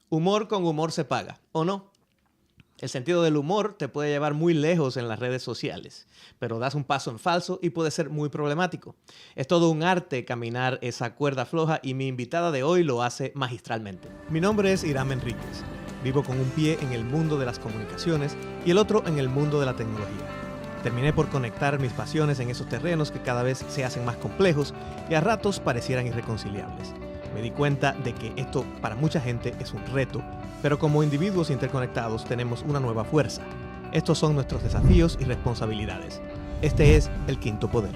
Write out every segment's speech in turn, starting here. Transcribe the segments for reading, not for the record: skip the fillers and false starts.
Humor con humor se paga, ¿o no? El sentido del humor te puede llevar muy lejos en las redes sociales, pero das un paso en falso y puede ser muy problemático. Es todo un arte caminar esa cuerda floja y mi invitada de hoy lo hace magistralmente. Mi nombre es Irán Enríquez. Vivo con un pie en el mundo de las comunicaciones y el otro en el mundo de la tecnología. Terminé por conectar mis pasiones en esos terrenos que cada vez se hacen más complejos y a ratos parecieran irreconciliables. Me di cuenta de que esto para mucha gente es un reto, pero como individuos interconectados tenemos una nueva fuerza. Estos son nuestros desafíos y responsabilidades. Este es el Quinto Poder.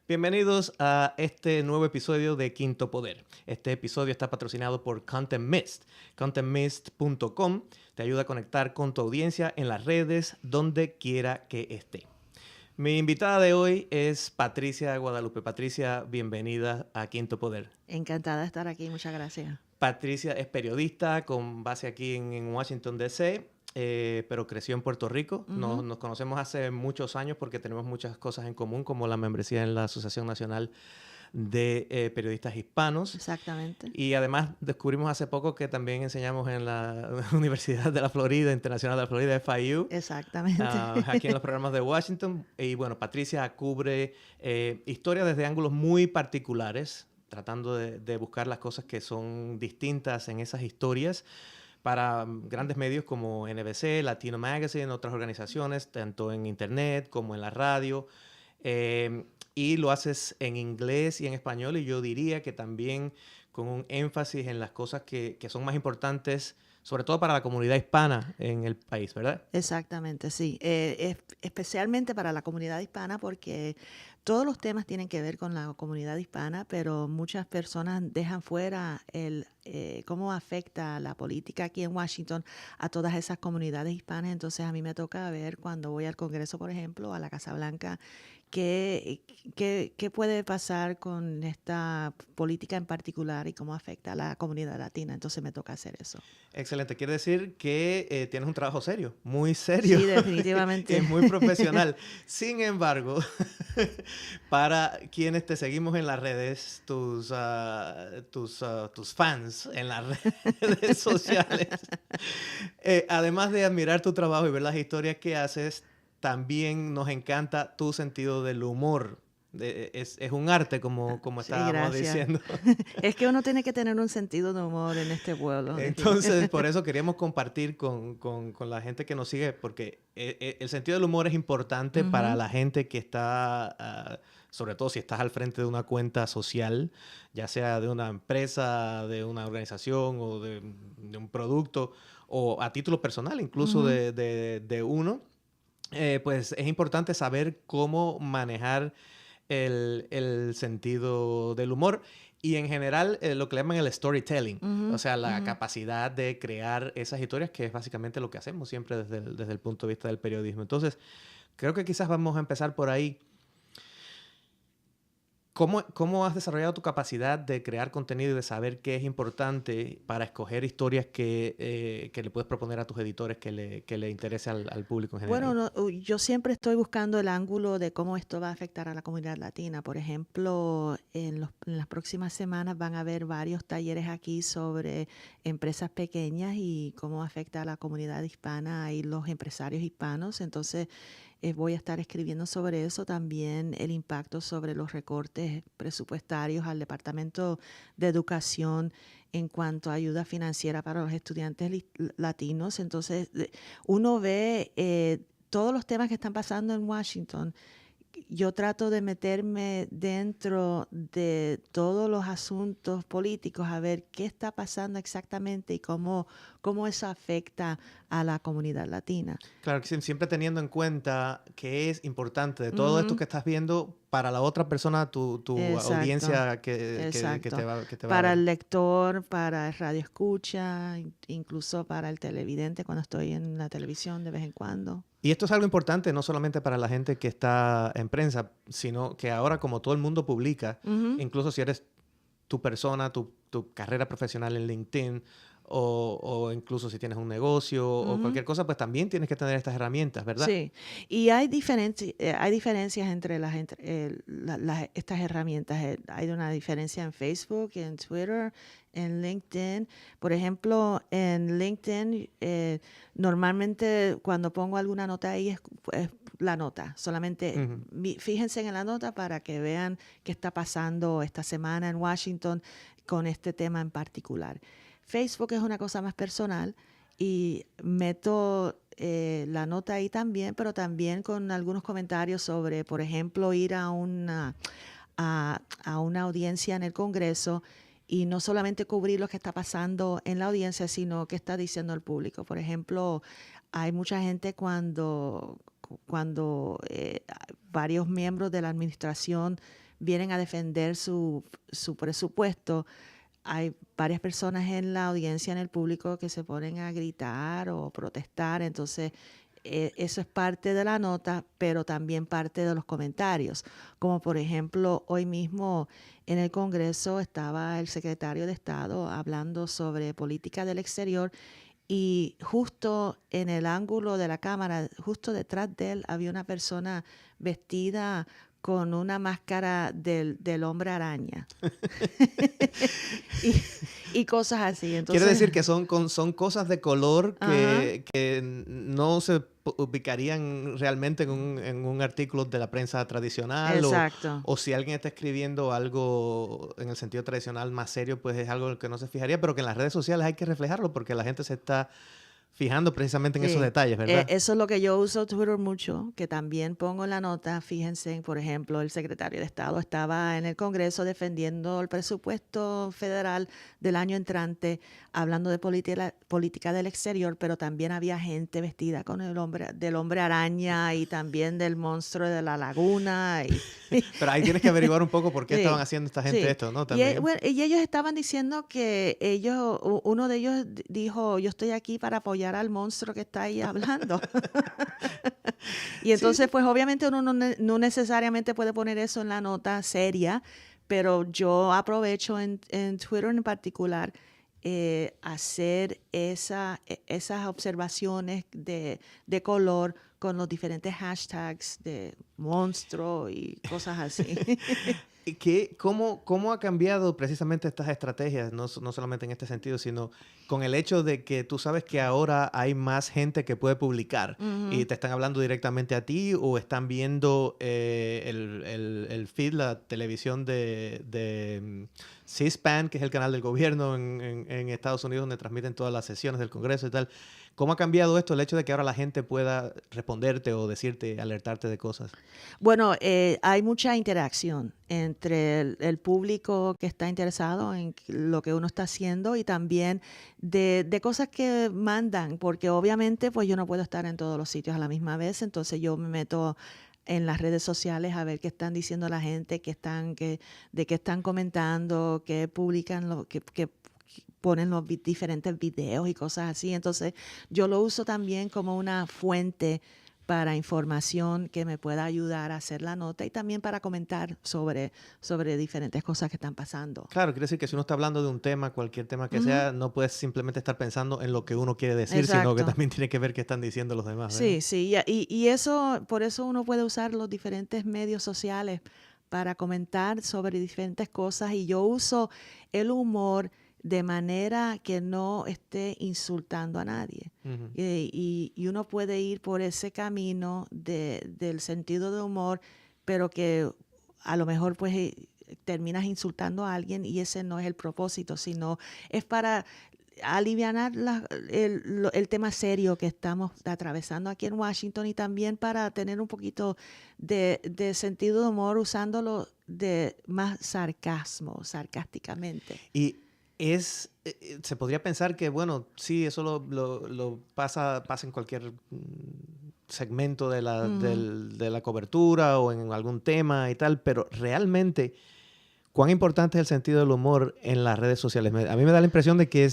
Bienvenidos a este nuevo episodio de Quinto Poder. Este episodio está patrocinado por Content Mist. ContentMist.com te ayuda a conectar con tu audiencia en las redes donde quiera que esté. Mi invitada de hoy es Patricia Guadalupe. Patricia, bienvenida a Quinto Poder. Encantada de estar aquí, muchas gracias. Patricia es periodista con base aquí en Washington, D.C., pero creció en Puerto Rico. Nos conocemos hace muchos años porque tenemos muchas cosas en común, como la membresía en la Asociación Nacional de Periodistas Hispanos. Exactamente. Y además descubrimos hace poco que también enseñamos en la Universidad de la Florida, Internacional de la Florida, FIU. Exactamente. Aquí en los programas de Washington. Y bueno, Patricia cubre historias desde ángulos muy particulares, tratando de buscar las cosas que son distintas en esas historias para grandes medios como NBC, Latino Magazine, otras organizaciones, tanto en internet como en la radio. Y lo haces en inglés y en español, y yo diría que también con un énfasis en las cosas que son más importantes, sobre todo para la comunidad hispana en el país, ¿verdad? Exactamente, sí. Especialmente para la comunidad hispana, porque todos los temas tienen que ver con la comunidad hispana, pero muchas personas dejan fuera cómo afecta la política aquí en Washington a todas esas comunidades hispanas. Entonces a mí me toca ver cuando voy al Congreso, por ejemplo, a la Casa Blanca, ¿Qué puede pasar con esta política en particular y cómo afecta a la comunidad latina? Entonces me toca hacer eso. Excelente. Quiere decir que tienes un trabajo serio, muy serio. Sí, definitivamente. Y muy profesional. Sin embargo, para quienes te seguimos en las redes, tus fans en las redes sociales, además de admirar tu trabajo y ver las historias que haces, también nos encanta tu sentido del humor. Es un arte, como Sí, estábamos gracias. diciendo. Es que uno tiene que tener un sentido de humor en este pueblo. Entonces, por eso queríamos compartir con la gente que nos sigue, porque el sentido del humor es importante para la gente que está, sobre todo si estás al frente de una cuenta social, ya sea de una empresa, de una organización o de un producto, o a título personal incluso de uno. Pues es importante saber cómo manejar el sentido del humor y en general lo que le llaman el storytelling, o sea, la capacidad de crear esas historias, que es básicamente lo que hacemos siempre desde el punto de vista del periodismo. Entonces, creo que quizás vamos a empezar por ahí. ¿Cómo has desarrollado tu capacidad de crear contenido y de saber qué es importante para escoger historias que le puedes proponer a tus editores que le interese al público en general? Bueno, yo siempre estoy buscando el ángulo de cómo esto va a afectar a la comunidad latina. Por ejemplo, en las próximas semanas van a haber varios talleres aquí sobre empresas pequeñas y cómo afecta a la comunidad hispana y los empresarios hispanos. Entonces, voy a estar escribiendo sobre eso, también el impacto sobre los recortes presupuestarios al Departamento de Educación en cuanto a ayuda financiera para los estudiantes latinos. Entonces, uno ve todos los temas que están pasando en Washington. Yo trato de meterme dentro de todos los asuntos políticos a ver qué está pasando exactamente y cómo eso afecta a la comunidad latina. Claro, que siempre teniendo en cuenta que es importante de todo esto que estás viendo para la otra persona, tu Exacto, audiencia que exacto. te va a Para ver. el lector, para el radio escucha, incluso para el televidente cuando estoy en la televisión de vez en cuando. Y esto es algo importante no solamente para la gente que está en prensa, sino que ahora como todo el mundo publica, incluso si eres tu persona, tu carrera profesional en LinkedIn, o incluso si tienes un negocio o cualquier cosa, pues también tienes que tener estas herramientas, ¿verdad? Sí, y hay diferencias entre estas herramientas. Hay una diferencia en Facebook, en Twitter, en LinkedIn. Por ejemplo, en LinkedIn, normalmente cuando pongo alguna nota ahí es la nota. Solamente fíjense en la nota para que vean qué está pasando esta semana en Washington con este tema en particular. Facebook es una cosa más personal y meto la nota ahí también, pero también con algunos comentarios sobre, por ejemplo, ir a una audiencia en el Congreso y no solamente cubrir lo que está pasando en la audiencia, sino qué está diciendo el público. Por ejemplo, hay mucha gente cuando varios miembros de la administración vienen a defender su presupuesto, hay varias personas en la audiencia, en el público, que se ponen a gritar o protestar. Entonces, eso es parte de la nota, pero también parte de los comentarios. Como por ejemplo, hoy mismo en el Congreso estaba el secretario de Estado hablando sobre política del exterior y justo en el ángulo de la cámara, justo detrás de él, había una persona vestida con una máscara del hombre araña y cosas así. Entonces, quiere decir que son cosas de color ajá, que no se ubicarían realmente en un artículo de la prensa tradicional exacto. o si alguien está escribiendo algo en el sentido tradicional más serio, pues es algo en el que no se fijaría, pero que en las redes sociales hay que reflejarlo porque la gente se está fijando precisamente en esos Sí, detalles, ¿verdad? eso es lo que yo uso Twitter mucho, que también pongo en la nota. Fíjense, por ejemplo, el secretario de Estado estaba en el Congreso defendiendo el presupuesto federal del año entrante, hablando de política del exterior, pero también había gente vestida con del hombre araña y también del monstruo de la laguna. Pero ahí tienes que averiguar un poco por qué estaban Sí, haciendo esta gente sí. esto, ¿no? Y, También. bueno, y ellos estaban diciendo que uno de ellos dijo, yo estoy aquí para apoyar al monstruo que está ahí hablando. Y Sí, entonces, pues obviamente uno no necesariamente puede poner eso en la nota seria, pero yo aprovecho en Twitter en particular hacer esas observaciones de color con los diferentes hashtags de monstruo y cosas así. ¿Y cómo ha cambiado precisamente estas estrategias, no solamente en este sentido, sino con el hecho de que tú sabes que ahora hay más gente que puede publicar y Ujú. te están hablando directamente a ti o están viendo el feed, la televisión de C-SPAN, que es el canal del gobierno en Estados Unidos donde transmiten todas las sesiones del Congreso y tal? ¿Cómo ha cambiado esto el hecho de que ahora la gente pueda responderte o decirte, alertarte de cosas? Bueno, hay mucha interacción entre el público que está interesado en lo que uno está haciendo y también de cosas que mandan, porque obviamente pues yo no puedo estar en todos los sitios a la misma vez, entonces yo me meto en las redes sociales a ver qué están diciendo la gente, de qué están comentando, qué publican, que ponen los diferentes videos y cosas así. Entonces yo lo uso también como una fuente para información que me pueda ayudar a hacer la nota y también para comentar sobre diferentes cosas que están pasando. Claro, quiere decir que si uno está hablando de un tema, cualquier tema que Ujú, sea, no puedes simplemente estar pensando en lo que uno quiere decir, sino que exacto. también tiene que ver qué están diciendo los demás, ¿verdad? Sí, sí, y eso, por eso uno puede usar los diferentes medios sociales para comentar sobre diferentes cosas y yo uso el humor de manera que no esté insultando a nadie. Ujú. Y uno puede ir por ese camino del sentido de humor, pero que a lo mejor pues terminas insultando a alguien y ese no es el propósito, sino es para alivianar el tema serio que estamos atravesando aquí en Washington y también para tener un poquito de sentido de humor usándolo de más sarcásticamente. Y se podría pensar que, bueno, sí, eso lo pasa en cualquier segmento Ujú. de la cobertura o en algún tema y tal, pero realmente, ¿cuán importante es el sentido del humor en las redes sociales? A mí me da la impresión de que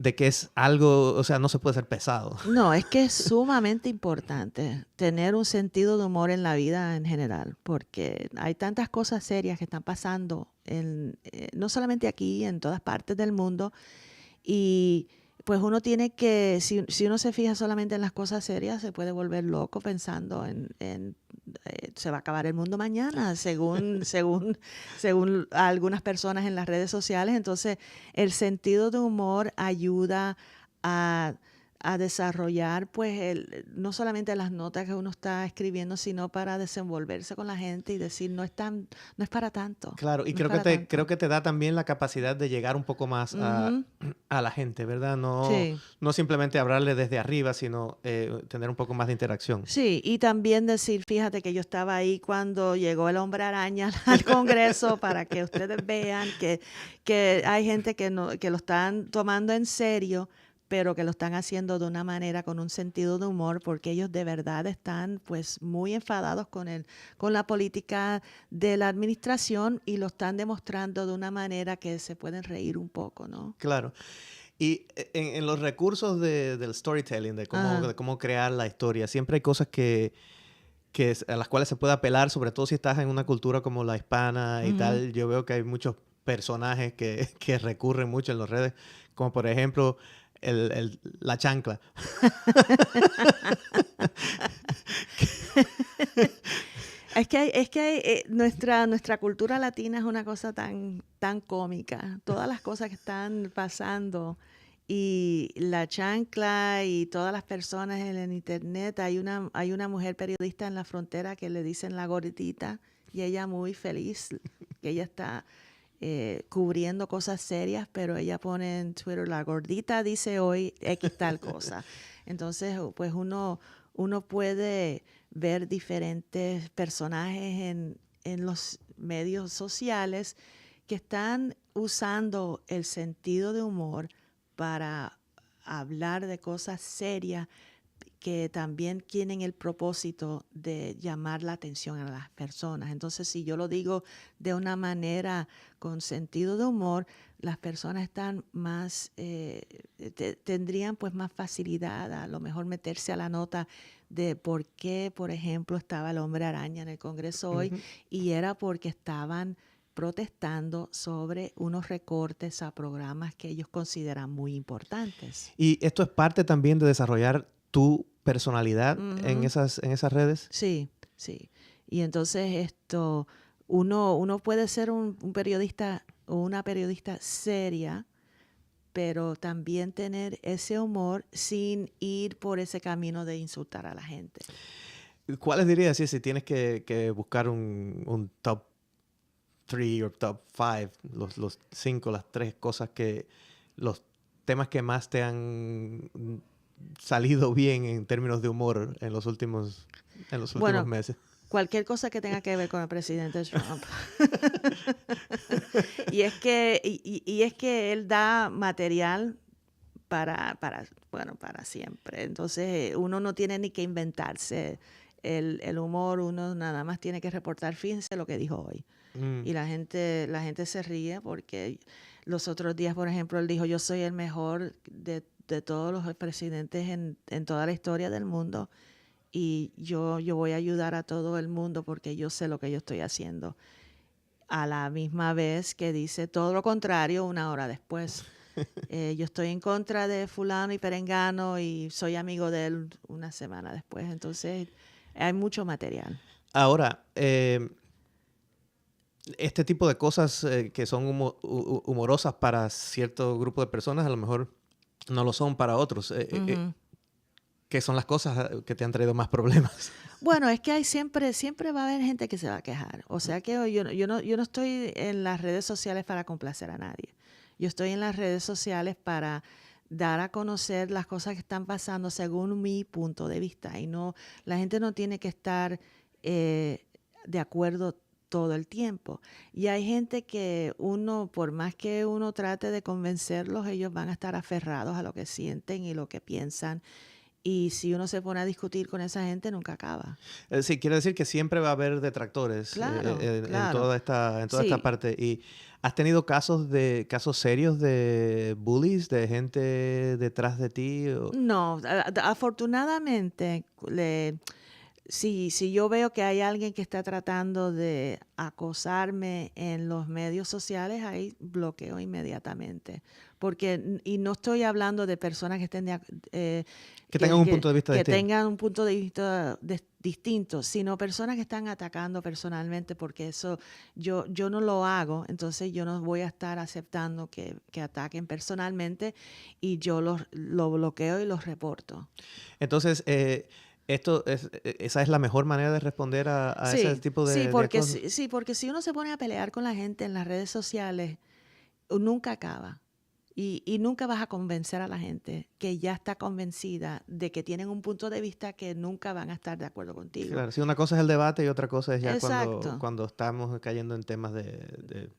de que es algo, o sea, no se puede ser pesado. No, es que es sumamente importante tener un sentido de humor en la vida en general, porque hay tantas cosas serias que están pasando, no solamente aquí, en todas partes del mundo, y pues uno tiene que, si uno se fija solamente en las cosas serias, se puede volver loco pensando se va a acabar el mundo mañana, según algunas personas en las redes sociales. Entonces, el sentido de humor ayuda a, a desarrollar, pues, no solamente las notas que uno está escribiendo, sino para desenvolverse con la gente y decir, no es para tanto. Claro, y No es para creo tanto. que te da también la capacidad de llegar un poco más Ujú. a la gente, ¿verdad? No, Sí. no simplemente hablarle desde arriba, sino tener un poco más de interacción. Sí, y también decir, fíjate que yo estaba ahí cuando llegó el hombre araña al Congreso para que ustedes vean que hay gente que lo están tomando en serio, pero que lo están haciendo de una manera con un sentido de humor, porque ellos de verdad están pues muy enfadados con la política de la administración y lo están demostrando de una manera que se pueden reír un poco, ¿no? Claro. Y en los recursos del storytelling, Ajá. de cómo crear la historia, siempre hay cosas a las cuales se puede apelar, sobre todo si estás en una cultura como la hispana y Ujú. tal. Yo veo que hay muchos personajes que recurren mucho en las redes, como por ejemplo la chancla. Nuestra cultura latina es una cosa tan cómica. Todas las cosas que están pasando y la chancla y todas las personas en el internet. Hay una mujer periodista en la frontera que le dicen la gordita y ella muy feliz que ella está cubriendo cosas serias, pero ella pone en Twitter, la gordita dice hoy X tal cosa. Entonces, pues uno puede ver diferentes personajes en los medios sociales que están usando el sentido de humor para hablar de cosas serias que también tienen el propósito de llamar la atención a las personas. Entonces, si yo lo digo de una manera con sentido de humor, las personas están más, tendrían pues más facilidad a lo mejor meterse a la nota de por qué, por ejemplo, estaba el hombre araña en el Congreso hoy, Ujú. y era porque estaban protestando sobre unos recortes a programas que ellos consideran muy importantes. Y esto es parte también de desarrollar tu personalidad Ujú. en esas redes. Sí, sí. Y entonces uno puede ser un periodista o una periodista seria, pero también tener ese humor sin ir por ese camino de insultar a la gente. ¿Cuáles dirías si tienes que buscar un top 3 o top 5, los 5, las 3 cosas los temas que más te han salido bien en términos de humor en los últimos Bueno, meses? cualquier cosa que tenga que ver con el presidente Trump. Y es que él da material para siempre. Entonces, uno no tiene ni que inventarse el humor, uno nada más tiene que reportar, fíjense lo que dijo hoy. Mm. Y la gente se ríe porque los otros días, por ejemplo, él dijo, yo soy el mejor de todos los presidentes en toda la historia del mundo y yo voy a ayudar a todo el mundo porque yo sé lo que yo estoy haciendo. A la misma vez que dice todo lo contrario una hora después. Yo estoy en contra de fulano y perengano y soy amigo de él una semana después. Entonces, hay mucho material. Ahora, este tipo de cosas que son humorosas para cierto grupo de personas, a lo mejor no lo son para otros. Ujú. ¿Qué son las cosas que te han traído más problemas? Bueno, es que siempre va a haber gente que se va a quejar. O sea que yo no estoy en las redes sociales para complacer a nadie. Yo estoy en las redes sociales para dar a conocer las cosas que están pasando según mi punto de vista. Y la gente no tiene que estar de acuerdo todo el tiempo. Y hay gente que por más que uno trate de convencerlos, ellos van a estar aferrados a lo que sienten y lo que piensan Y si uno se pone a discutir con esa gente, nunca acaba. Sí, quiere decir que siempre va a haber detractores Claro, en claro. toda esta Sí. parte. ¿Y has tenido casos serios de bullies, de gente detrás de ti? No, afortunadamente, si yo veo que hay alguien que está tratando de acosarme en los medios sociales, ahí bloqueo inmediatamente. Y no estoy hablando de personas que estén Que tengan un punto de vista que distinto. tengan un punto de vista distinto, sino personas que están atacando personalmente, porque eso yo no lo hago, entonces yo no voy a estar aceptando que ataquen personalmente, y yo lo bloqueo y los reporto. Entonces, esa es la mejor manera de responder a ese tipo de acoso. Porque si uno se pone a pelear con la gente en las redes sociales, nunca acaba. Y nunca vas a convencer a la gente que ya está convencida de que tienen un punto de vista que nunca van a estar de acuerdo contigo. Claro, sí, una cosa es el debate y otra cosa es ya Exacto. cuando estamos cayendo en temas de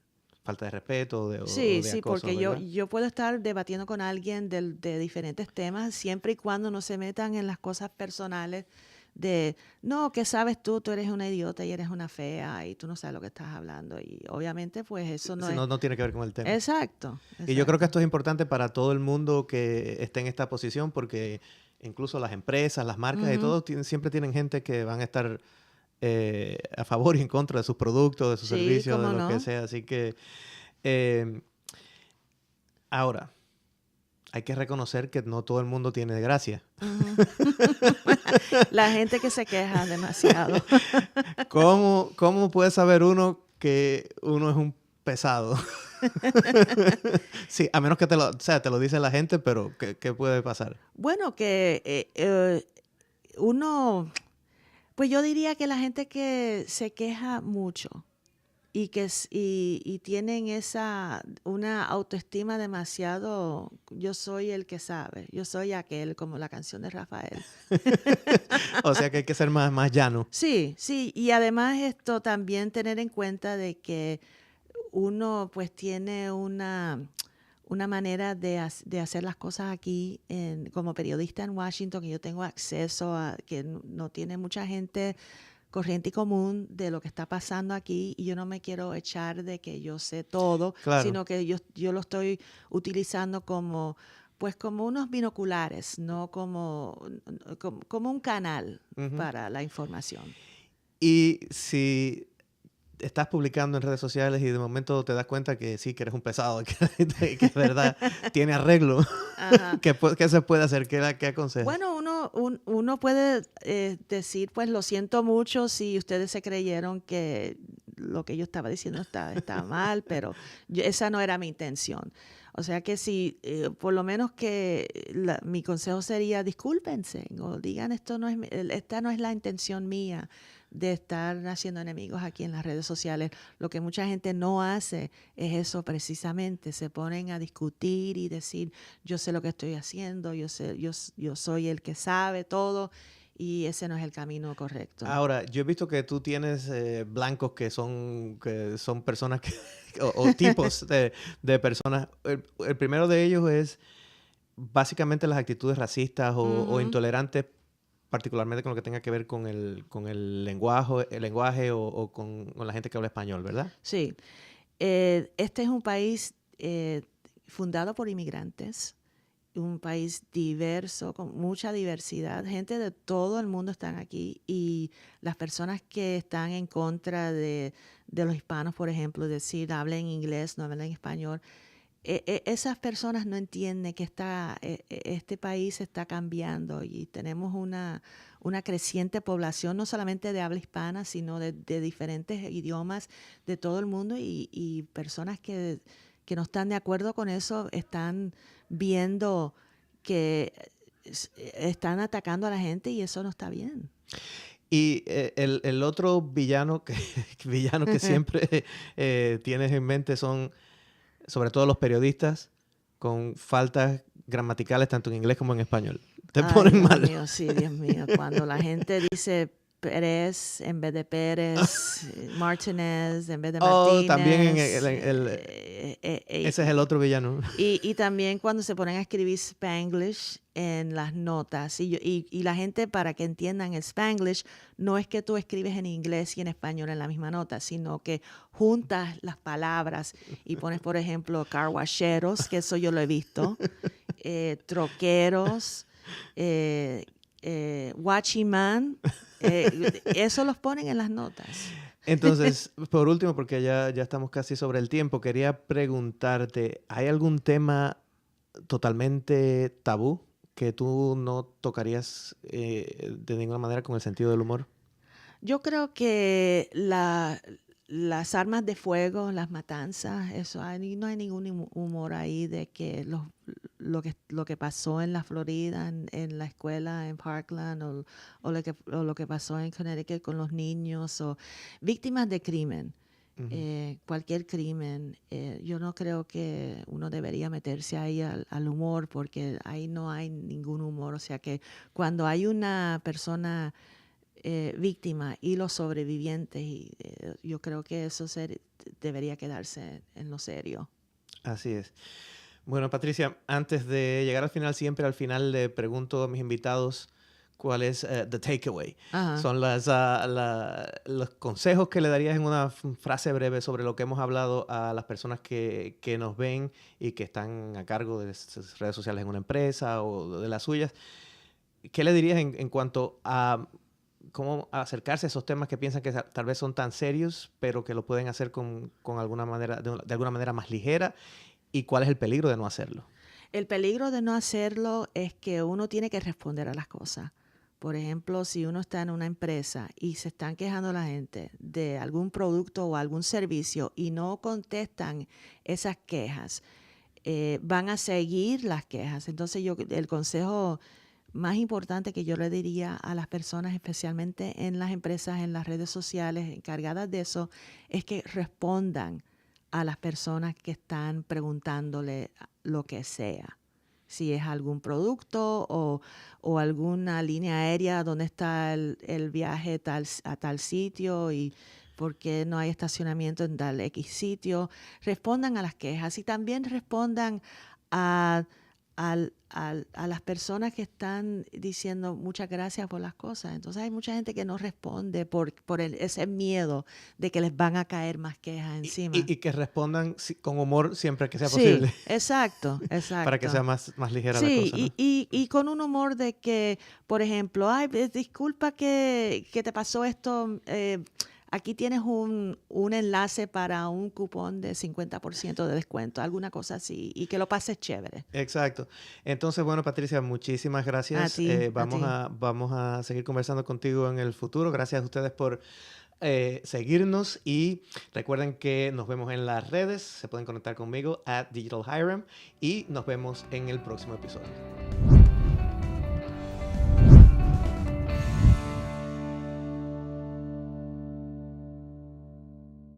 falta de respeto o Sí, de sí, acoso, porque ¿verdad? yo puedo estar debatiendo con alguien de diferentes temas, siempre y cuando no se metan en las cosas personales de, no, ¿qué sabes tú? Tú eres una idiota y eres una fea y tú no sabes lo que estás hablando. Y obviamente, pues eso no Sí, es... no tiene que ver con el tema. Exacto, Y yo creo que exacto. esto es importante para todo el mundo que esté en esta posición, porque incluso las empresas, las marcas y Ujú. todo siempre tienen gente que van a estar a favor y en contra de sus productos, de sus Sí, servicios, de cómo lo que no. sea. Así que eh, ahora, hay que reconocer que no todo el mundo tiene gracia. Ujú. La gente que se queja demasiado. ¿Cómo puede saber uno que uno es un pesado? Sí, a menos que o sea, te lo dice la gente, pero ¿qué puede pasar? Bueno, que uno, pues yo diría que la gente que se queja mucho y tienen una autoestima demasiado, yo soy el que sabe, yo soy aquel, como la canción de Rafael. O sea que hay que ser más llano. Sí, sí, y además esto también tener en cuenta de que uno pues tiene una manera de hacer las cosas aquí como periodista en Washington, que yo tengo acceso a, que no tiene mucha gente corriente y común de lo que está pasando aquí, y yo no me quiero echar de que yo sé todo, Claro. sino que yo lo estoy utilizando como unos binoculares, no como un canal Ujú. para la información. Y si estás publicando en redes sociales y de momento te das cuenta que sí, que eres un pesado, que es verdad, tiene arreglo, Ajá. ¿qué se puede hacer? ¿Qué aconsejas? Bueno, uno puede decir, pues lo siento mucho si ustedes se creyeron que lo que yo estaba diciendo estaba mal, pero esa no era mi intención. O sea que si, por lo menos que mi consejo sería discúlpense o digan esta no es la intención mía de estar haciendo enemigos aquí en las redes sociales. Lo que mucha gente no hace es eso precisamente, se ponen a discutir y decir, yo sé lo que estoy haciendo, yo soy el que sabe todo, y ese no es el camino correcto. Ahora, yo he visto que tú tienes blancos que son personas o tipos de personas. El primero de ellos es básicamente las actitudes racistas o Ujú. intolerantes, particularmente con lo que tenga que ver con el lenguaje o con la gente que habla español, ¿verdad? Sí, este es un país fundado por inmigrantes, un país diverso, con mucha diversidad. Gente de todo el mundo están aquí, y las personas que están en contra de los hispanos, por ejemplo, decir hablen inglés, no hablen español, esas personas no entienden que este país está cambiando, y tenemos una creciente población, no solamente de habla hispana, sino de diferentes idiomas de todo el mundo, y personas que no están de acuerdo con eso están viendo que están atacando a la gente, y eso no está bien. Y el otro villano que siempre tienes en mente son, sobre todo los periodistas, con faltas gramaticales tanto en inglés como en español. Te Ay, ponen Dios mal. mío, sí, Dios mío. Cuando la gente dice Pérez en vez de Pérez, Martínez en vez de Oh, Martínez. también ese es el otro villano. Y también cuando se ponen a escribir Spanglish en las notas. Y la gente, para que entiendan, el Spanglish no es que tú escribes en inglés y en español en la misma nota, sino que juntas las palabras y pones, por ejemplo, carwacheros, que eso yo lo he visto, troqueros, guachiman, eso los ponen en las notas. Entonces, por último, porque ya estamos casi sobre el tiempo, quería preguntarte, ¿hay algún tema totalmente tabú que tú no tocarías de ninguna manera con el sentido del humor? Yo creo que las armas de fuego, las matanzas, no hay ningún humor ahí de que lo que pasó en la Florida, en la escuela en Parkland, o lo que pasó en Connecticut con los niños, o víctimas de crimen. Cualquier crimen, yo no creo que uno debería meterse ahí al humor, porque ahí no hay ningún humor. O sea que cuando hay una persona víctima y los sobrevivientes, yo creo que eso debería quedarse en lo serio. Así es. Bueno, Patricia, antes de llegar al final, siempre al final le pregunto a mis invitados cuál es the takeaway. Ajá. Son los consejos que le darías en una frase breve sobre lo que hemos hablado a las personas que nos ven y que están a cargo de sus redes sociales en una empresa o de las suyas. ¿Qué le dirías en cuanto a cómo acercarse a esos temas que piensan que tal vez son tan serios, pero que lo pueden hacer con alguna manera, de alguna manera más ligera? ¿Y cuál es el peligro de no hacerlo? El peligro de no hacerlo es que uno tiene que responder a las cosas. Por ejemplo, si uno está en una empresa y se están quejando la gente de algún producto o algún servicio y no contestan esas quejas, van a seguir las quejas. Entonces, el consejo más importante que yo le diría a las personas, especialmente en las empresas, en las redes sociales encargadas de eso, es que respondan a las personas que están preguntándole lo que sea. Si es algún producto o alguna línea aérea, dónde está el viaje a tal sitio y por qué no hay estacionamiento en tal X sitio. Respondan a las quejas y también respondan a las personas que están diciendo muchas gracias por las cosas. Entonces hay mucha gente que no responde por ese miedo de que les van a caer más quejas encima. Y que respondan con humor siempre que sea Sí, posible. exacto. Para que sea más ligera Sí, la cosa, ¿no? y con un humor de que, por ejemplo, ay, disculpa que te pasó esto, aquí tienes un enlace para un cupón de 50% de descuento, alguna cosa así, y que lo pases chévere. Exacto. Entonces, bueno, Patricia, muchísimas gracias. A ti. Vamos a seguir conversando contigo en el futuro. Gracias a ustedes por seguirnos y recuerden que nos vemos en las redes. Se pueden conectar conmigo @DigitalHiram y nos vemos en el próximo episodio.